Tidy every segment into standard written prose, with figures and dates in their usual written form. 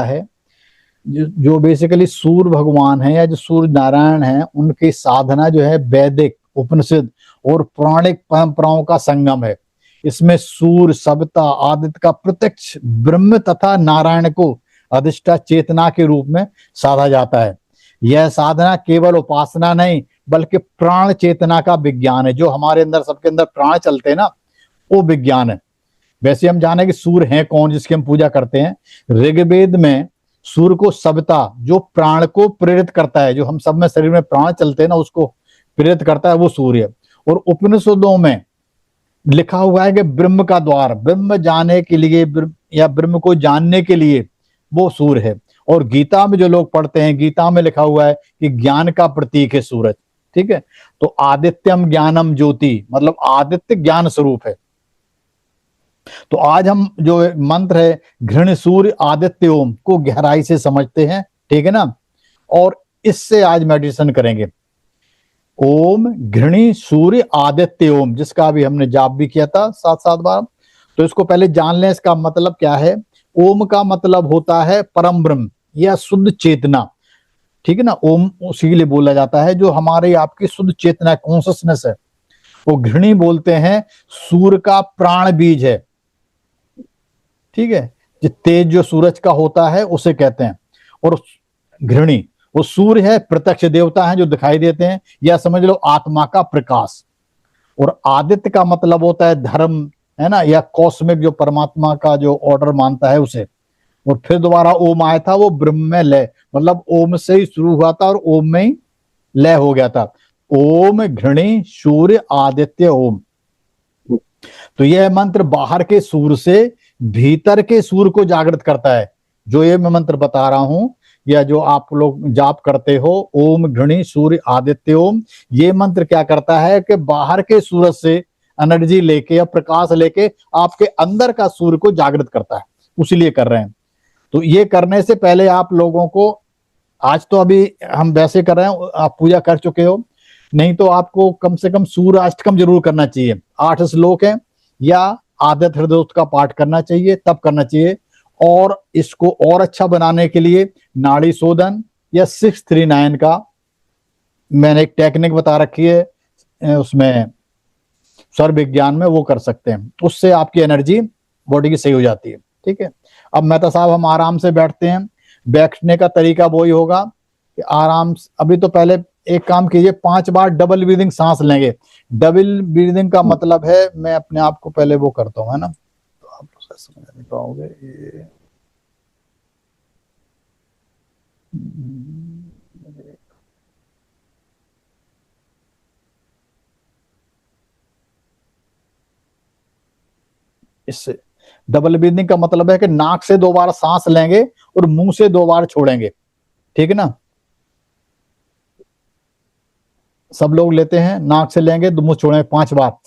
है। जो बेसिकली सूर्य भगवान है या जो सूर्य नारायण है, उनकी साधना जो है वैदिक, उपनिषद और पौराणिक परंपराओं का संगम है। इसमें सूर्य, सविता, आदित्य का प्रत्यक्ष ब्रह्म तथा नारायण को अधिष्ठा चेतना के रूप में साधा जाता है। यह साधना केवल उपासना नहीं बल्कि प्राण चेतना का विज्ञान है। जो हमारे अंदर, सबके अंदर प्राण चलते हैं ना, वो विज्ञान है। वैसे हम जाने कि सूर्य है कौन जिसकी हम पूजा करते हैं। ऋग्वेद में सूर्य को सविता, जो प्राण को प्रेरित करता है, जो हम सब में शरीर में प्राण चलते हैं ना, उसको प्रेरित करता है, वो सूर्य। और उपनिषदों में लिखा हुआ है कि ब्रह्म का द्वार, ब्रह्म जाने के लिए या ब्रह्म को जानने के लिए वो सूर्य है। और गीता में जो लोग पढ़ते हैं, गीता में लिखा हुआ है कि ज्ञान का प्रतीक है सूरज। ठीक है, तो आदित्यम ज्ञानम ज्योति, मतलब आदित्य ज्ञान स्वरूप है। तो आज हम जो मंत्र है घृण सूर्य आदित्य ओम को गहराई से समझते हैं, ठीक है ना। और इससे आज मेडिटेशन करेंगे। ओम घृणी सूर्य आदित्य ओम, जिसका अभी हमने जाप भी किया था 7-7 बार। तो इसको पहले जान लें, इसका मतलब क्या है। ओम का मतलब होता है परम ब्रह्म या शुद्ध चेतना, ठीक है ना। ओम उसी के लिए बोला जाता है जो हमारे आपकी शुद्ध चेतना, कॉन्शियसनेस है। वो घृणी बोलते हैं सूर्य का प्राण बीज है, ठीक है। जो तेज जो सूरज का होता है उसे कहते हैं। और घृणी वो सूर्य है, प्रत्यक्ष देवता है जो दिखाई देते हैं, या समझ लो आत्मा का प्रकाश। और आदित्य का मतलब होता है धर्म, है ना, या कॉस्मिक, जो परमात्मा का जो ऑर्डर मानता है उसे। और फिर दोबारा ओम आया था, वो ब्रह्म में लय, मतलब ओम से ही शुरू हुआ था और ओम में ही लय हो गया था। ओम घृणी सूर्य आदित्य ओम। तो यह मंत्र बाहर के सूर्य से भीतर के सूर्य को जागृत करता है। जो ये मैं मंत्र बता रहा हूं या जो आप लोग जाप करते हो, ओम घृणी सूर्य आदित्य ओम, ये मंत्र क्या करता है कि बाहर के सूरज से एनर्जी लेके या प्रकाश लेके आपके अंदर का सूर्य को जागृत करता है। उसीलिए कर रहे हैं। तो ये करने से पहले आप लोगों को, आज तो अभी हम वैसे कर रहे हैं, आप पूजा कर चुके हो, नहीं तो आपको कम से कम सूर्य अष्टकम जरूर करना चाहिए। 8 श्लोक है, या आदित्य हृदय का पाठ करना चाहिए, तब करना चाहिए। और इसको और अच्छा बनाने के लिए नाड़ी शोधन या 639 का मैंने एक टेक्निक बता रखी है, उसमें स्वर विज्ञान में, वो कर सकते हैं। उससे आपकी एनर्जी बॉडी की सही हो जाती है, ठीक है। अब मेहता साहब हम आराम से बैठते हैं। बैठने का तरीका वही होगा कि आराम से, अभी तो पहले एक काम कीजिए, 5 बार डबल ब्रीदिंग सांस लेंगे। डबल ब्रीदिंग का मतलब है, मैं अपने आप को पहले वो करता हूँ, है ना, तो आप तो समझ नहीं पाओगे ये। इससे डबल ब्रीदिंग का मतलब है कि नाक से 2 बार सांस लेंगे और मुंह से 2 बार छोड़ेंगे, ठीक है ना। सब लोग लेते हैं, नाक से लेंगे, मुंह छोड़ेंगे 5 बार।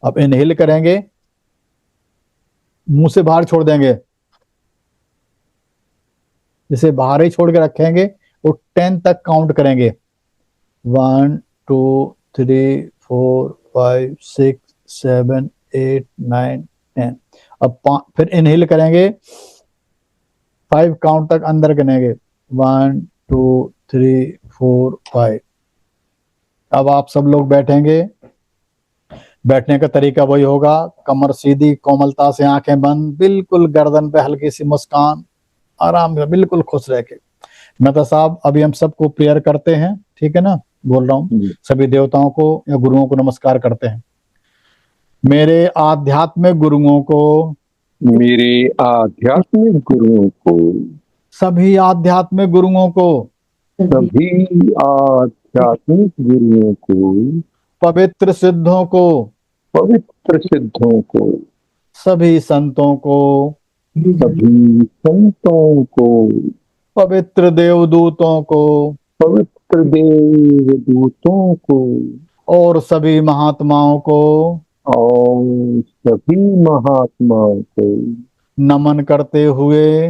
अब इनहेल करेंगे, मुंह से बाहर छोड़ देंगे, जिसे बाहर ही छोड़ के रखेंगे। और 10 तक काउंट करेंगे, 1 2 3 4 5 6 7 8 9 10। अब फिर इनहेल करेंगे, 5 काउंट तक अंदर गिनेंगे, 1 2 3 4 5। अब आप सब लोग बैठेंगे। बैठने का तरीका वही होगा, कमर सीधी, कोमलता से आंखें बंद, बिल्कुल गर्दन पे हल्की सी मुस्कान, आराम से बिल्कुल खुश रह के। मेहता साहब अभी हम सबको प्रेयर करते हैं, ठीक है ना, बोल रहा हूँ, सभी देवताओं को या गुरुओं को नमस्कार करते हैं। मेरे आध्यात्मिक गुरुओं को, मेरे आध्यात्मिक गुरुओं को, सभी आध्यात्मिक गुरुओं को, सभी आध्यात्मिक गुरुओं को, पवित्र सिद्धों को, पवित्र सिद्धों को, सभी संतों को, सभी संतों को, पवित्र देवदूतों को, पवित्र पवित्र देव दूतों को और सभी महात्माओं को और सभी महात्माओं को नमन करते हुए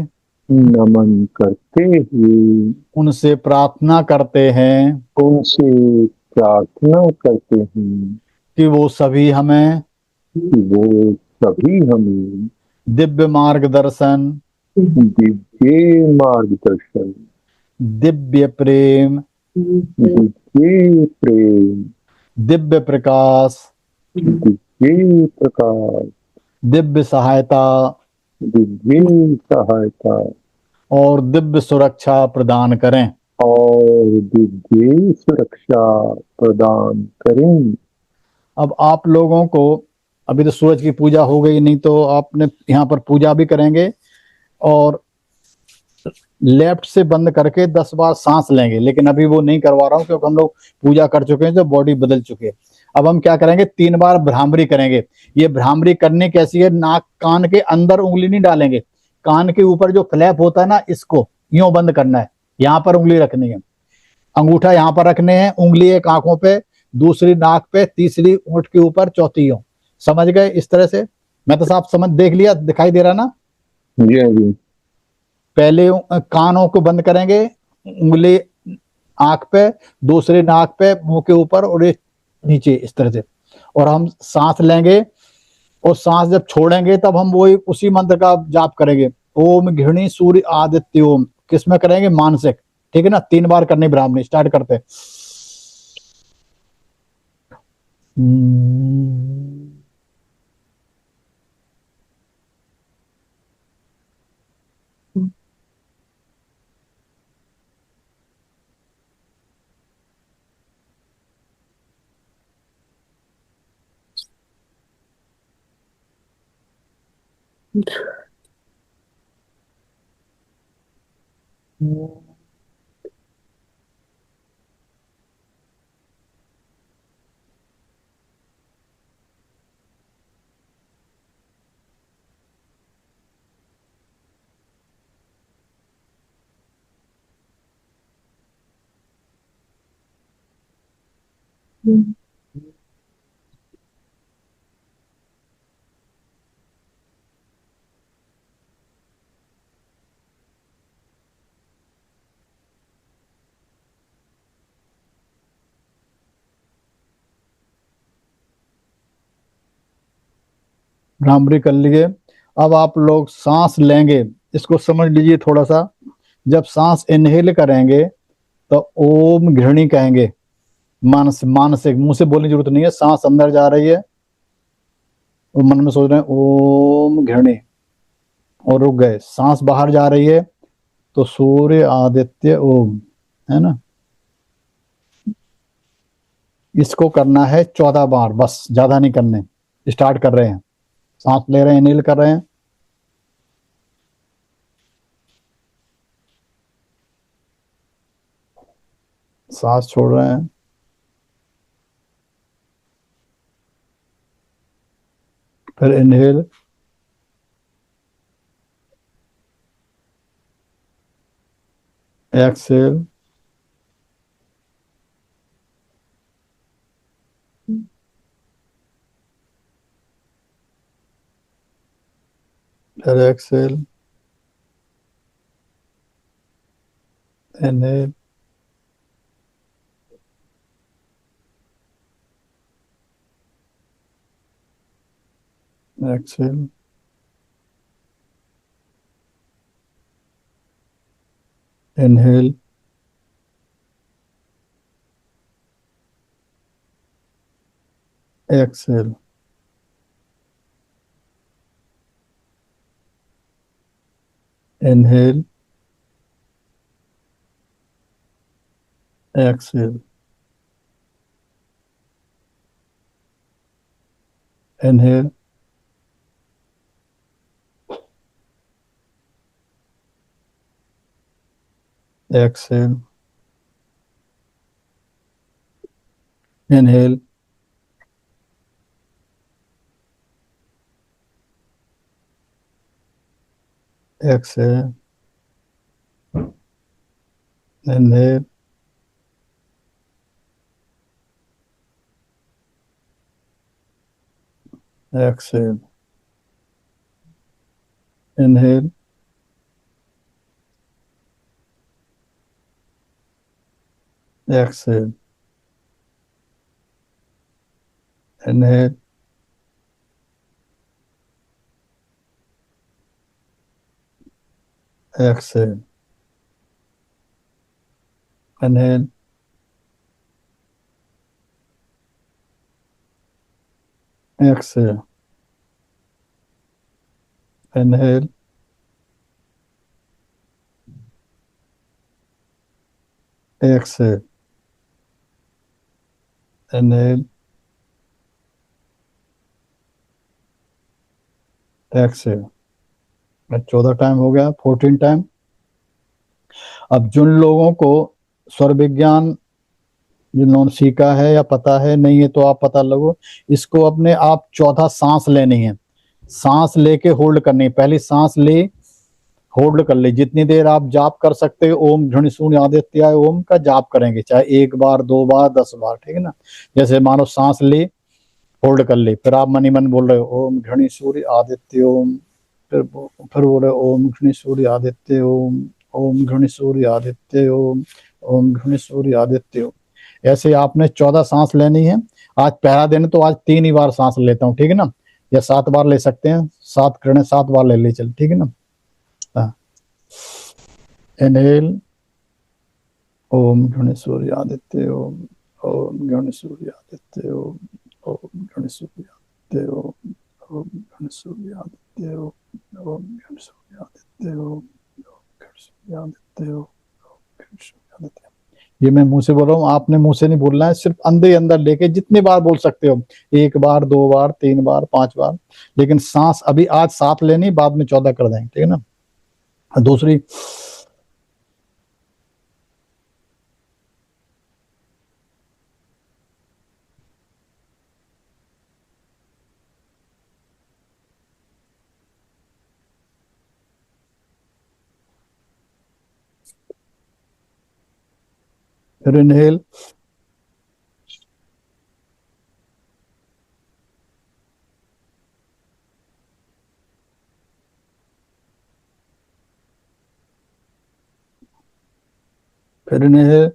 नमन करते हुए उनसे प्रार्थना करते हैं उनसे प्रार्थना करते हैं कि वो सभी हमें कि वो सभी हमें दिव्य मार्गदर्शन, दिव्य मार्गदर्शन, दिव्य प्रेम, दिव्य प्रेम, दिव्य प्रकाश, दिव्य प्रकाश, दिव्य सहायता दिव्य सहायता और दिव्य सुरक्षा प्रदान करें। और दिव्य सुरक्षा प्रदान करें। अब आप लोगों को अभी तो सूरज की पूजा हो गई, नहीं तो आपने यहाँ पर पूजा भी करेंगे और लेफ्ट से बंद करके 10 बार सांस लेंगे, लेकिन अभी वो नहीं करवा रहा हूँ क्योंकि हम लोग पूजा कर चुके हैं, जो बॉडी बदल चुके हैं। अब हम क्या करेंगे, 3 बार भ्रामरी करेंगे। ये भ्रामरी करने कैसी है, नाक कान के अंदर उंगली नहीं डालेंगे, कान के ऊपर जो फ्लैप होता है ना, इसको यूं बंद करना है, यहाँ पर उंगली रखनी है, अंगूठा यहाँ पर रखने हैं, उंगली एक आंखों पे, दूसरी नाक पे, तीसरी ऊंट के ऊपर, चौथी यूं। समझ गए इस तरह से? मैं तो साफ समझ देख लिया, दिखाई दे रहा ना? जी हाँ जी। पहले कानों को बंद करेंगे, उंगली आंख पे, दूसरी नाक पे, मुंह के ऊपर और एक नीचे, इस तरह से। और हम सांस लेंगे और सांस जब छोड़ेंगे तब हम वही उसी मंत्र का जाप करेंगे, ओम घृणी सूर्य आदित्य ओम। किसमें करेंगे? मानसिक। ठीक है ना? 3 बार करनी ब्राह्मणी। स्टार्ट करते हैं। भ्रामरी कर लिए। अब आप लोग सांस लेंगे, इसको समझ लीजिए थोड़ा सा। जब सांस इनहेल करेंगे तो ओम घृणी कहेंगे, मानसिक, मुंह से बोलने की जरूरत नहीं है। सांस अंदर जा रही है और मन में सोच रहे हैं ओम घृणी, और रुक गए। सांस बाहर जा रही है तो सूर्य आदित्य ओम, है ना? इसको करना है 14 बार, बस, ज्यादा नहीं करने। स्टार्ट कर रहे हैं। सांस ले रहे हैं, इनहेल कर रहे हैं, सांस छोड़ रहे हैं, फिर इनहेल, एक्सेल, फिर exhale, inhale, exhale, inhale, exhale, inhale, exhale, inhale, exhale, inhale, exhale, inhale, exhale, inhale, exhale, inhale, exhale, inhale, exhale, inhale, exhale, inhale, exhale। 14 time हो गया, 14 टाइम। अब जिन लोगों को स्वर विज्ञान जिन्होंने सीखा है या पता है, नहीं है तो आप पता लगो। इसको अपने आप 14 सांस लेनी है, सांस लेके होल्ड करनी है। पहली सांस ले, होल्ड कर ले, जितनी देर आप जाप कर सकते हो ओम घृण शून्य आदित्याय ओम का जाप करेंगे, चाहे 1 बार 2 बार 10 बार, ठीक है ना। जैसे मानो सांस ले, होल्ड कर ले, फिर आप मनी मन बोल रहे हो ओम घृण सूर्य आदित्य ओम, फिर बोल रहे ओम घृण सूर्य आदित्य ओम, ओम घृण सूर्य आदित्य ओम, ओम घृण सूर्य आदित्य ओम। ऐसे आपने 14 सांस लेनी है। आज पहला दिन तो आज 3 ही बार सांस लेता हूँ, ठीक है ना, या 7 बार ले सकते हैं, 7 करने 7 बार ले चल, ठीक है ना। इनहेल ओम घृण सूर्य आदित्य ओम, ओम घृण सूर्य आदित्य ओम, ओम घृण सूर्य आदित्य ओम, ओम घृण सूर्य आदित्य ओम, ओम घृण सूर्य आदित्य ओम, ओम घृण सूर्य आदित्य ओम, ओम घृण सूर्य आदित्य। ये मैं मुंह से बोल रहा हूँ, आपने मुंह से नहीं बोलना है, सिर्फ अंदर ही अंदर लेके जितनी बार बोल सकते हो, 1 बार 2 बार 3 बार 5 बार। लेकिन सांस अभी आज 7 लेनी, बाद में 14 कर देंगे, ठीक है ना। दूसरी फिर इनहेल, फिर इनहेल,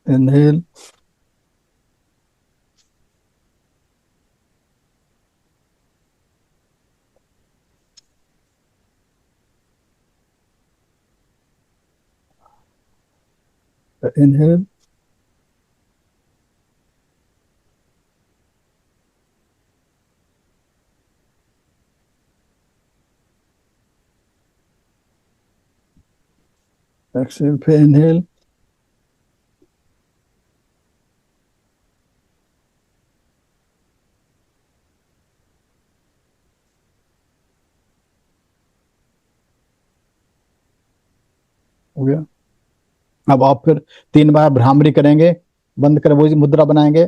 इनहेल, इनहेल, एक्सेल, फिर इनहेल, हो गया। अब आप फिर 3 बार भ्रामरी करेंगे, बंद कर वही मुद्रा बनाएंगे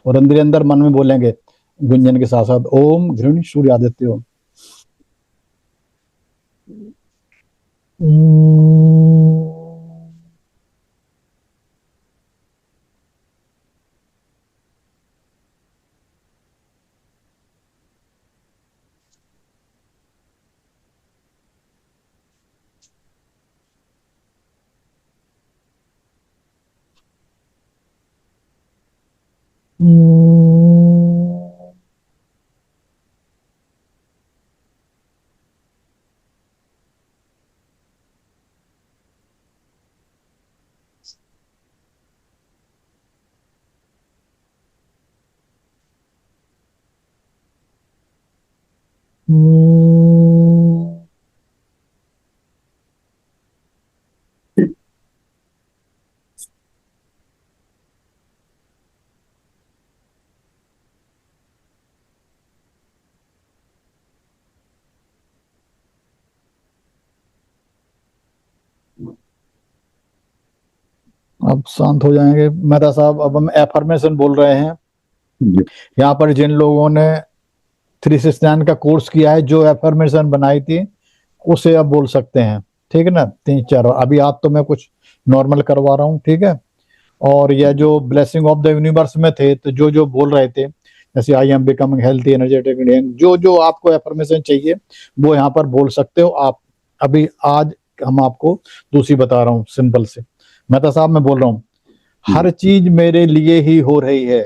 और अंदर अंदर मन में बोलेंगे गुंजन के साथ साथ ओम घृण सूर्य आदित्य ओम। अब शांत हो जाएंगे मेहता साहब। अब हम एफर्मेशन बोल रहे हैं, जी यहाँ पर जिन लोगों ने 369 का कोर्स किया है, जो एफर्मेशन बनाई थी, उसे अब बोल सकते हैं। ठीक है ना, 3-4 अभी आज तो मैं कुछ नॉर्मल करवा रहा हूँ। ठीक है, और यह जो ब्लेसिंग ऑफ द यूनिवर्स में थे, तो जो जो बोल रहे थे, जैसे I am becoming healthy energetic, जो जो आपको एफर्मेशन चाहिए वो यहाँ पर बोल सकते हो आप। अभी आज हम आपको दूसरी बता रहा हूँ, सिंपल से। मेहता साहब मैं बोल रहा हूँ, हर चीज मेरे लिए ही हो रही है,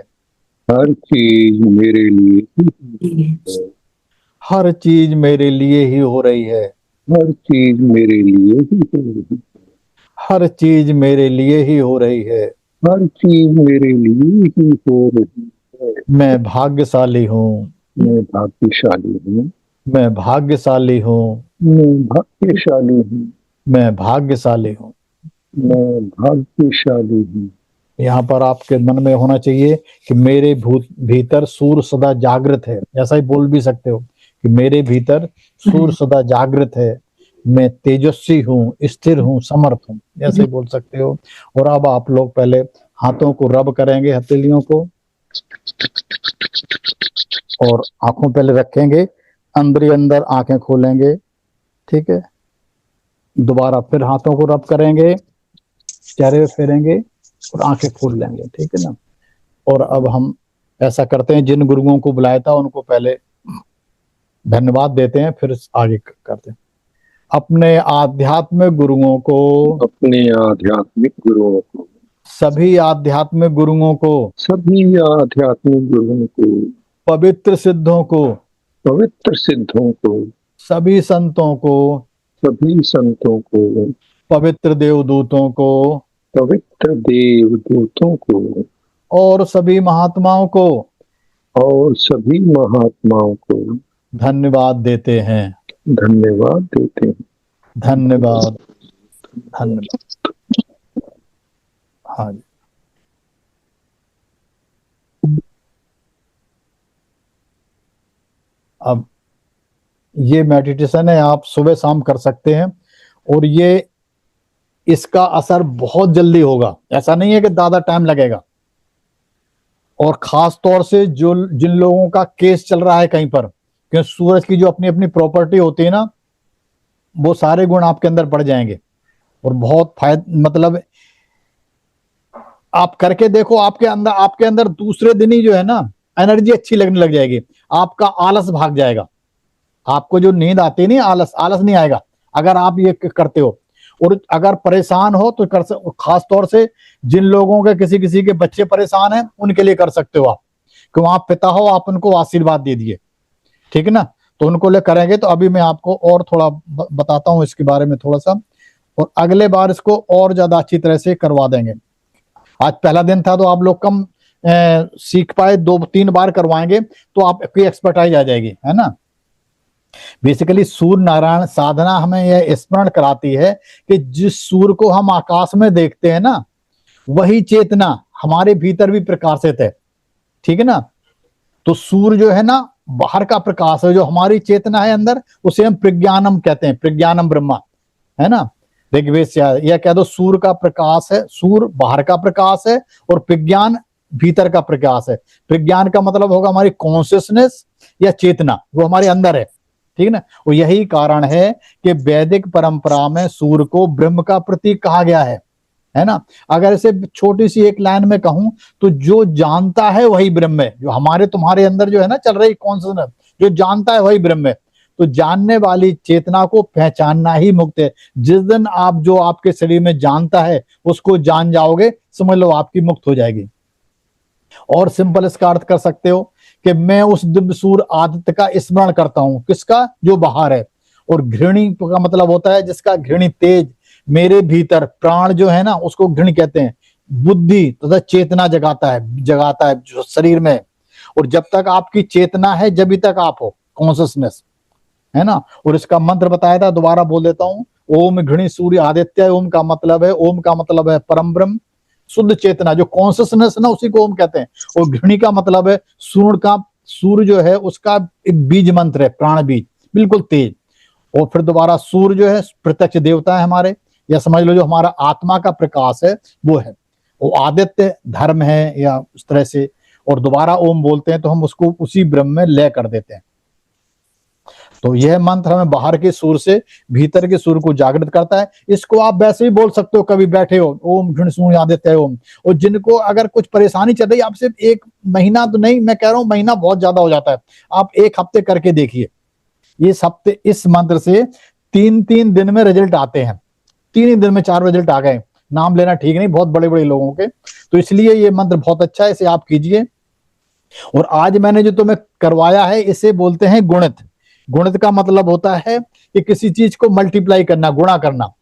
हर चीज मेरे लिए ही है, हर चीज मेरे लिए ही हो रही है, हर चीज मेरे लिए ही हो रही है, हर चीज मेरे लिए ही हो रही है। हर चीज मेरे लिए ही हो रही है। मैं भाग्यशाली हूँ, मैं भाग्यशाली हूँ, मैं भाग्यशाली हूँ, मैं भाग्यशाली हूँ, मैं भाग्यशाली हूँ। मैं भाग्यशाली हूँ। यहाँ पर आपके मन में होना चाहिए कि मेरे भीतर सूर्य सदा जागृत है। ऐसा ही बोल भी सकते हो कि मेरे भीतर सूर्य सदा जागृत है, मैं तेजस्वी हूँ, स्थिर हूँ, समर्थ हूँ। ऐसे ही बोल सकते हो। और अब आप लोग पहले हाथों को रब करेंगे, हथेलियों को, और आंखों पहले रखेंगे, अंदर ही अंदर आंखें खोलेंगे। ठीक है, दोबारा फिर हाथों को रब करेंगे, चेहरे पे फेरेंगे और आंखें खोल लेंगे। ठीक है ना। और अब हम ऐसा करते हैं, जिन गुरुओं को बुलाया था उनको पहले धन्यवाद देते हैं, फिर आगे करते हैं। अपने आध्यात्मिक गुरुओं को, अपने आध्यात्मिक गुरुओं को, सभी आध्यात्मिक गुरुओं को, सभी आध्यात्मिक गुरुओं को, पवित्र सिद्धों को, पवित्र सिद्धों को, सभी संतों को, सभी संतों को, पवित्र देवदूतों को पवित्र देवदूतों को और सभी महात्माओं को और सभी महात्माओं को धन्यवाद देते हैं। धन्यवाद देते हैं। धन्यवाद, धन्यवाद। हाँ जी। अब ये मेडिटेशन है, आप सुबह शाम कर सकते हैं, और ये इसका असर बहुत जल्दी होगा। ऐसा नहीं है कि ज्यादा टाइम लगेगा। और खास तौर से जो जिन लोगों का केस चल रहा है कहीं पर, क्योंकि सूरज की जो अपनी अपनी प्रॉपर्टी होती है ना, वो सारे गुण आपके अंदर पड़ जाएंगे। और बहुत मतलब आप करके देखो, आपके अंदर दूसरे दिन ही जो है ना, एनर्जी अच्छी लगने लग जाएगी। आपका आलस भाग जाएगा। आपको जो नींद आती नहीं, आलस आलस नहीं आएगा अगर आप ये करते हो। और अगर परेशान हो तो खास तौर से जिन लोगों के किसी किसी के बच्चे परेशान हैं, उनके लिए कर सकते हो आप, क्यों आप पिता हो, आप उनको आशीर्वाद दे दिए। ठीक है ना, तो उनको ले करेंगे। तो अभी मैं आपको और थोड़ा बताता हूँ इसके बारे में थोड़ा सा, और अगले बार इसको और ज्यादा अच्छी तरह से करवा देंगे। आज पहला दिन था तो आप लोग कम सीख पाए, 2-3 बार करवाएंगे तो आपकी एक्सपर्टाइज आ जाएगी, है ना। बेसिकली सूर्य नारायण साधना हमें यह स्मरण कराती है कि जिस सूर्य को हम आकाश में देखते हैं ना, वही चेतना हमारे भीतर भी प्रकाशित है। ठीक है ना। तो सूर्य जो है ना, बाहर का प्रकाश है, जो हमारी चेतना है अंदर, उसे हम प्रज्ञानम कहते हैं, प्रज्ञानम ब्रह्मा, है ना। ऋग्वेद से यह कह दो, सूर्य का प्रकाश है, सूर्य बाहर का प्रकाश है, और प्रज्ञान भीतर का प्रकाश है। प्रज्ञान का मतलब होगा हमारी कॉन्शियसनेस या चेतना, वो हमारे अंदर है। ठीक है ना। और यही कारण है कि वैदिक परंपरा में सूर्य को ब्रह्म का प्रतीक कहा गया है ना। अगर इसे छोटी सी एक लाइन में कहूं तो जो जानता है वही ब्रह्म है। जो हमारे तुम्हारे अंदर जो है ना चल रही कॉन्शियसनेस, जो जानता है वही ब्रह्म है। तो जानने वाली चेतना को पहचानना ही मुक्त है। जिस दिन आप जो आपके शरीर में जानता है उसको जान जाओगे, समझ लो आपकी मुक्त हो जाएगी। और सिंपल इसका अर्थ कर सकते हो कि मैं उस दिव्य सूर्य आदित्य का स्मरण करता हूं, किसका, जो बाहर है। और घृणी का मतलब होता है जिसका घृणी तेज मेरे भीतर, प्राण जो है ना उसको घृणी कहते हैं, बुद्धि तथा चेतना जगाता है जो शरीर में। और जब तक आपकी चेतना है जब तक आप हो, कॉन्शियसनेस, है ना। और इसका मंत्र बताया था, दोबारा बोल देता हूं। ओम घृणी सूर्य आदित्य। ओम का मतलब है परम ब्रह्म, शुद्ध चेतना, जो कॉन्शियसनेस ना, उसी को ओम कहते हैं। और घृणी का मतलब है सूर्य जो है उसका एक बीज मंत्र है, प्राण बीज, बिल्कुल तेज। और फिर दोबारा सूर्य जो है प्रत्यक्ष देवता है हमारे, या समझ लो जो हमारा आत्मा का प्रकाश है वो है। वो आदित्य धर्म है, या उस तरह से। और दोबारा ओम बोलते हैं तो हम उसको उसी ब्रह्म में लय कर देते हैं। तो यह मंत्र हमें बाहर के सुर से भीतर के सुर को जागृत करता है। इसको आप वैसे ही बोल सकते हो, कभी बैठे हो ओम घृण सूर्य आदित्य ओम। और जिनको अगर कुछ परेशानी चल रही है, आप सिर्फ 1 महीना तो नहीं, मैं कह रहा हूं महीना बहुत ज्यादा हो जाता है, आप 1 हफ्ते करके देखिए। इस हफ्ते इस मंत्र से 3-3 दिन में रिजल्ट आते हैं। 3 ही दिन में 4 रिजल्ट आ गए। नाम लेना ठीक नहीं, बहुत बड़े बड़े लोगों के। तो इसलिए ये मंत्र बहुत अच्छा है, इसे आप कीजिए। और आज मैंने जो तुम्हें करवाया है, इसे बोलते हैं गुणित। गुणित का मतलब होता है कि किसी चीज को मल्टीप्लाई करना, गुणा करना।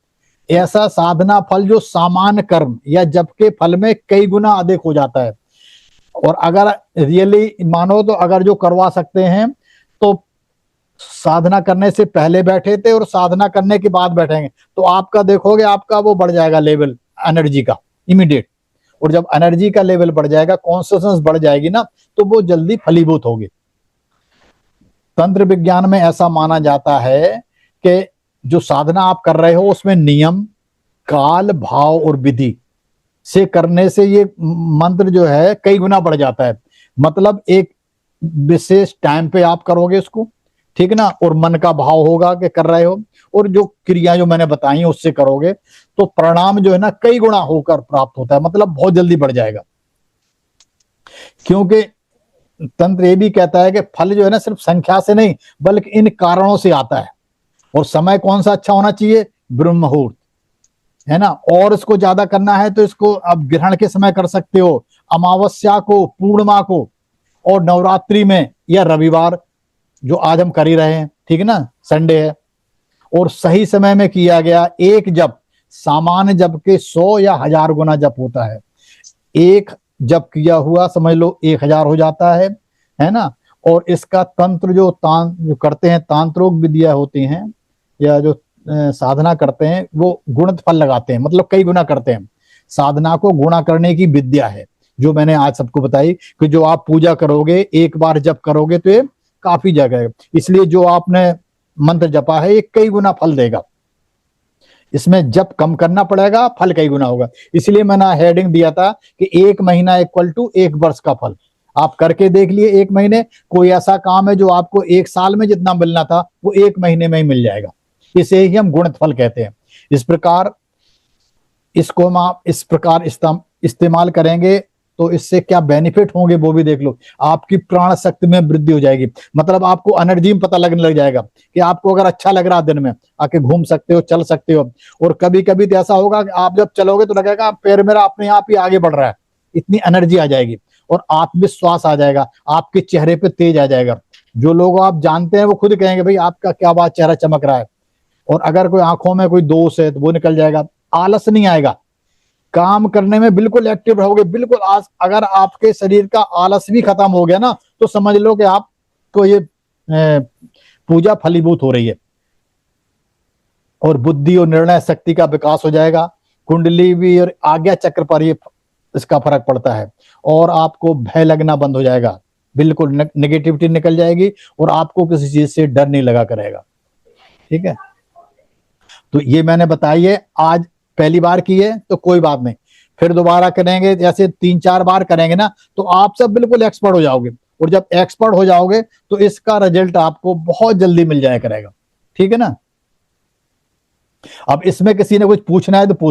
ऐसा साधना फल जो सामान्य कर्म या जप के फल में कई गुना अधिक हो जाता है। और अगर रियली मानो तो अगर जो करवा सकते हैं तो साधना करने से पहले बैठे थे और साधना करने के बाद बैठेंगे तो आपका देखोगे, आपका वो बढ़ जाएगा लेवल एनर्जी का इमीडिएट। और जब एनर्जी का लेवल बढ़ जाएगा, कॉन्शियसनेस बढ़ जाएगी ना, तो वो जल्दी फलीभूत होगी। तंत्र विज्ञान में ऐसा माना जाता है कि जो साधना आप कर रहे हो उसमें नियम, काल, भाव और विधि से करने से ये मंत्र जो है कई गुना बढ़ जाता है। मतलब एक विशेष टाइम पे आप करोगे उसको, ठीक ना, और मन का भाव होगा कि कर रहे हो, और जो क्रिया जो मैंने बताई उससे करोगे तो परिणाम जो है ना कई गुना होकर प्राप्त होता है, मतलब बहुत जल्दी बढ़ जाएगा। क्योंकि तंत्र ये भी कहता है कि फल जो है ना सिर्फ संख्या से नहीं बल्कि इन कारणों से आता है। और समय कौन सा अच्छा होना चाहिए? ब्रह्म मुहूर्त, है ना। और इसको ज्यादा करना है तो इसको अब ग्रहण के समय कर सकते हो, अमावस्या को, पूर्णिमा को, और नवरात्रि में या रविवार जो आज हम कर ही रहे हैं, ठीक है ना, संडे है। और सही समय में किया गया एक जप सामान्य जप के 100 या 1000 गुना जप होता है। एक जप किया हुआ समझ लो 1000 हो जाता है ना। और इसका तंत्र जो करते हैं, तांत्रिक विद्या होती हैं या जो साधना करते हैं, वो गुणित फल लगाते हैं, मतलब कई गुना करते हैं। साधना को गुणा करने की विद्या है जो मैंने आज सबको बताई कि जो आप पूजा करोगे, एक बार जप करोगे तो ये काफी जगह है। इसलिए जो आपने मंत्र जपा है ये कई गुना फल देगा। इसमें जप कम करना पड़ेगा, फल कई गुना होगा। इसलिए मैंने हेडिंग दिया था कि 1 महीना इक्वल टू 1 वर्ष का फल। आप करके देख लिए 1 महीने, कोई ऐसा काम है जो आपको 1 साल में जितना मिलना था वो 1 महीने में ही मिल जाएगा। इसे ही हम गुणित फल कहते हैं। इस प्रकार इसको हम आप इस प्रकार इस्तेमाल करेंगे तो इससे क्या बेनिफिट होंगे वो भी देख लो। आपकी प्राण शक्ति में वृद्धि हो जाएगी, मतलब आपको एनर्जी में पता लगने लग जाएगा कि आपको अगर अच्छा लग रहा है दिन में आके घूम सकते हो, चल सकते हो। और कभी कभी तो ऐसा होगा कि आप जब चलोगे तो लगेगा पैर मेरा अपने आप ही आगे बढ़ रहा है, इतनी एनर्जी आ जाएगी और आत्मविश्वास आ जाएगा, आपके चेहरे पे तेज आ जाएगा। जो लोग आप जानते हैं वो खुद कहेंगे भाई आपका क्या बात, चेहरा चमक रहा है। और अगर कोई आंखों में कोई दोष है तो वो निकल जाएगा, आलस नहीं आएगा, काम करने में बिल्कुल एक्टिव रहोगे, बिल्कुल। आज अगर आपके शरीर का आलस भी खत्म हो गया ना तो समझ लो कि आपको ये पूजा फलीभूत हो रही है। और बुद्धि और निर्णय शक्ति का विकास हो जाएगा। कुंडली भी और आज्ञा चक्र पर ये इसका फर्क पड़ता है। और आपको भय लगना बंद हो जाएगा, बिल्कुल नेगेटिविटी निकल जाएगी और आपको किसी चीज से डर नहीं लगा करेगा। ठीक है, तो ये मैंने बताई है। आज पहली बार की है तो कोई बात नहीं, फिर दोबारा करेंगे, जैसे 3-4 बार करेंगे ना तो आप सब बिल्कुल एक्सपर्ट हो जाओगे। और जब एक्सपर्ट हो जाओगे तो इसका रिजल्ट आपको बहुत जल्दी मिल जाया करेगा। ठीक है ना। अब इसमें किसी ने कुछ पूछना है तो पूछ